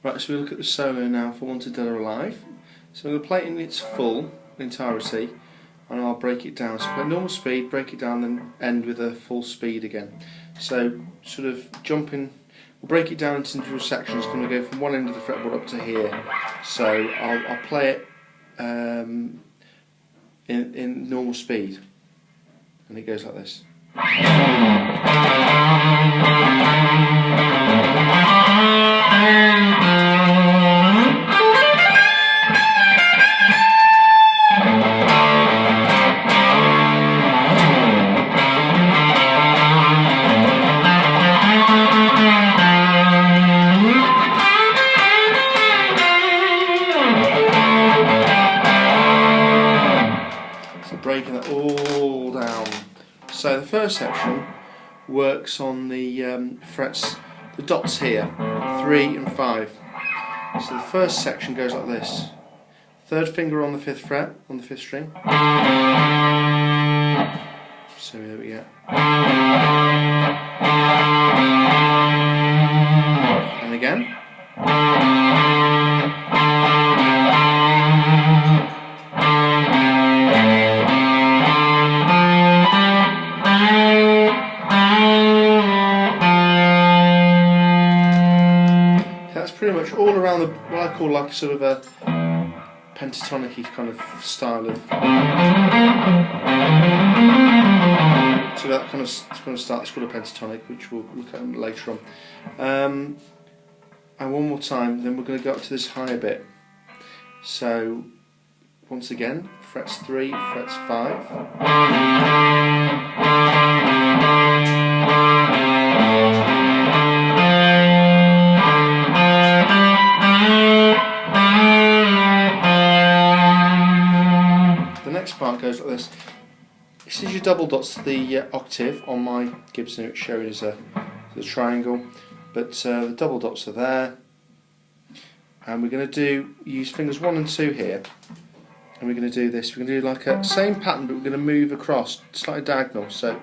Right, so we look at the solo now for Wanted Dead or Alive. So I'm going to play it in its full entirety, and I'll break it down. So play normal speed, break it down, then end with a full speed again. So sort of jumping, we'll break it down into individual sections. It's going to go from one end of the fretboard up to here. So I'll play it in normal speed, and it goes like this. Breaking that all down. So the first section works on the frets, the dots here, 3 and 5. So the first section goes like this. Third finger on the 5th fret, on the 5th string. So there we go. And again. Pretty much all around the, what I call like sort of a pentatonic-y kind of style of. So that kind of start, it's called a pentatonic, which we'll look at later on. And one more time, then we're going to go up to this higher bit. So once again, frets 3, frets 5. Next part goes like this. This is your double dots to the octave. On my Gibson it's showing as a triangle, but the double dots are there, and we're going to use fingers 1 and 2 here, and we're going to do this. We're going to do like a same pattern, but we're going to move across slightly diagonal. So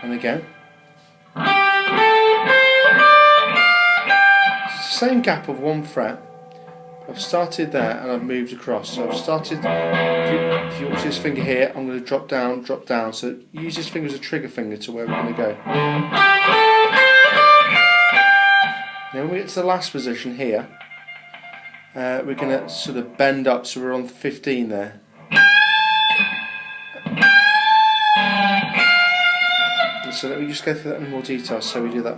and again. Same gap of 1 fret. I've started there and I've moved across. So I've started, if you watch this finger here, I'm going to drop down. So use this finger as a trigger finger to where we're going to go. Now when we get to the last position here, we're going to sort of bend up, so we're on 15 there. So let me just go through that in more detail. So we do that.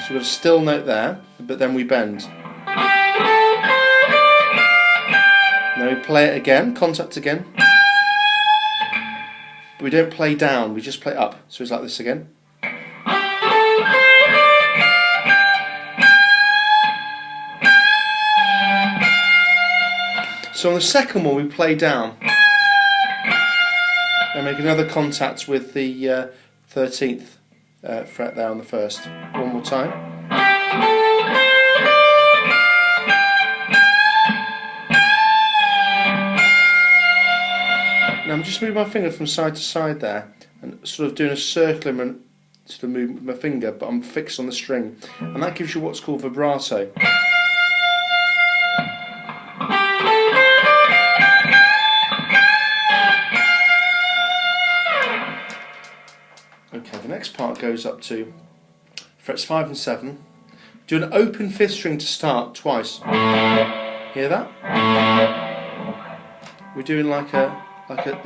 So we've got a still note there, but then we bend. Now we play it again, contact again. But we don't play down, we just play up. So it's like this again. So on the second one we play down. And make another contact with the 13th. Fret there on the first. One more time. Now I'm just moving my finger from side to side there, and sort of doing a circular sort of movement with my finger, but I'm fixed on the string, and that gives you what's called vibrato. Okay, the next part goes up to frets 5 and 7. Do an open 5th string to start twice. Hear that? We're doing like a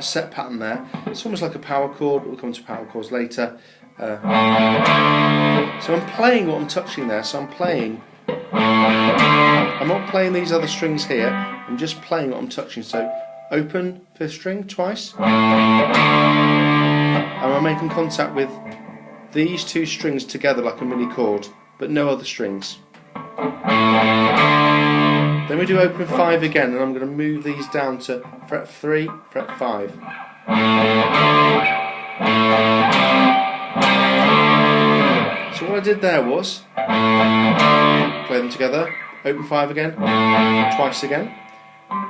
set pattern there. It's almost like a power chord. We'll come to power chords later. So I'm playing what I'm touching there. So I'm not playing these other strings here. I'm just playing what I'm touching. So open 5th string twice. And I'm making contact with these 2 strings together like a mini chord, but no other strings. Then we do open 5 again, and I'm going to move these down to fret 3, fret 5. So what I did there was play them together, open 5 again, twice again,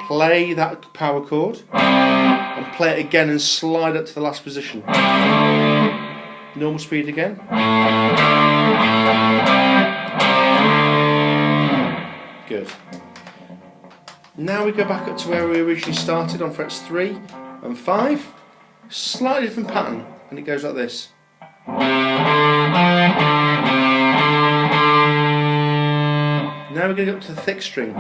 play that power chord, and play it again and slide up to the last position. Normal speed again. Good. Now we go back up to where we originally started on frets 3 and 5. Slightly different pattern, and it goes like this. Now we're going to go up to the thick string.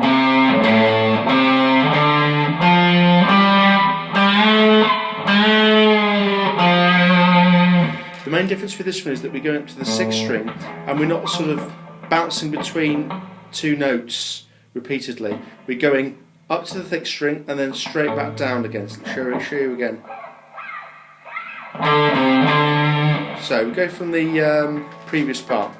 The main difference with this one is that we're going up to the 6th string and we're not sort of bouncing between two notes repeatedly. We're going up to the thick string and then straight back down again. So show you again. So we go from the previous part.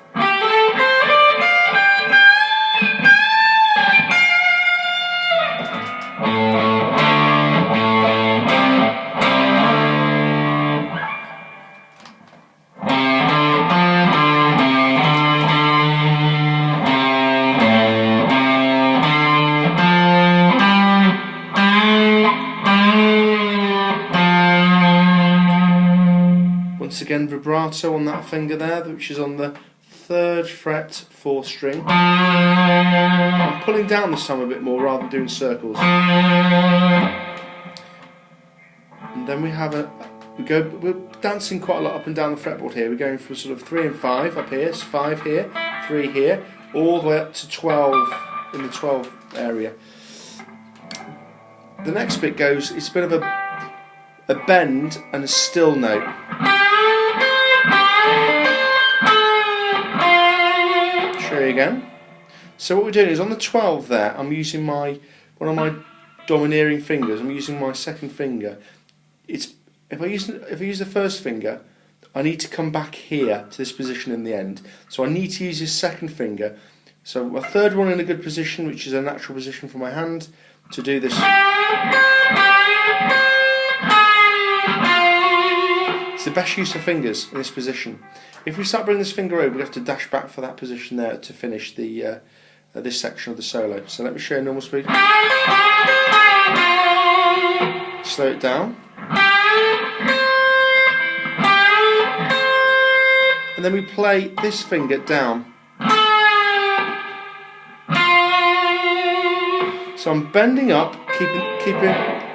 Once again, vibrato on that finger there, which is on the 3rd fret, 4th string. I'm pulling down this time a bit more rather than doing circles. And then we have we're dancing quite a lot up and down the fretboard here. We're going from sort of 3 and 5 up here, so 5 here, 3 here, all the way up to 12 in the 12 area. The next bit goes, it's a bit of a bend and a still note. Show you again. So what we're doing is on the 12 there, I'm using one of my domineering fingers. I'm using my 2nd finger. If I use the 1st finger, I need to come back here to this position in the end. So I need to use this 2nd finger. So my 3rd one in a good position, which is a natural position for my hand, to do this. It's the best use of fingers in this position. If we start bringing this finger over, we have to dash back for that position there to finish the this section of the solo. So let me show you normal speed. Slow it down. And then we play this finger down. So I'm bending up,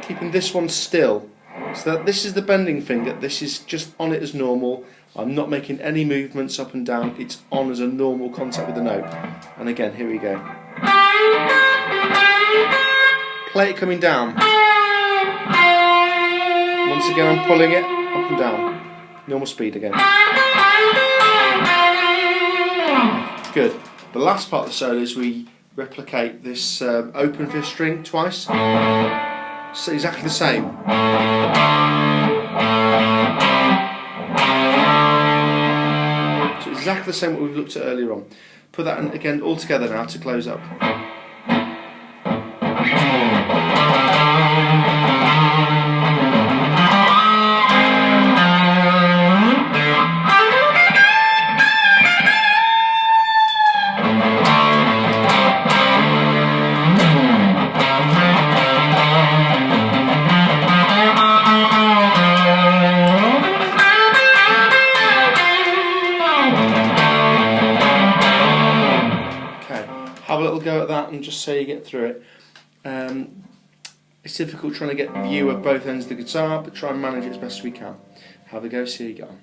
keeping this one still. So that this is the bending finger, this is just on it as normal. I'm not making any movements up and down, it's on as a normal contact with the note. And again, here we go. Play it coming down. Once again, I'm pulling it up and down. Normal speed again. Good. The last part of the solo is we replicate this open 5th string twice. So exactly the same. So exactly the same what we've looked at earlier on. Put that in again all together now to close up. Have a little go at that and just so you get through it. It's difficult trying to get view of both ends of the guitar, but try and manage it as best as we can. Have a go, see how you get on.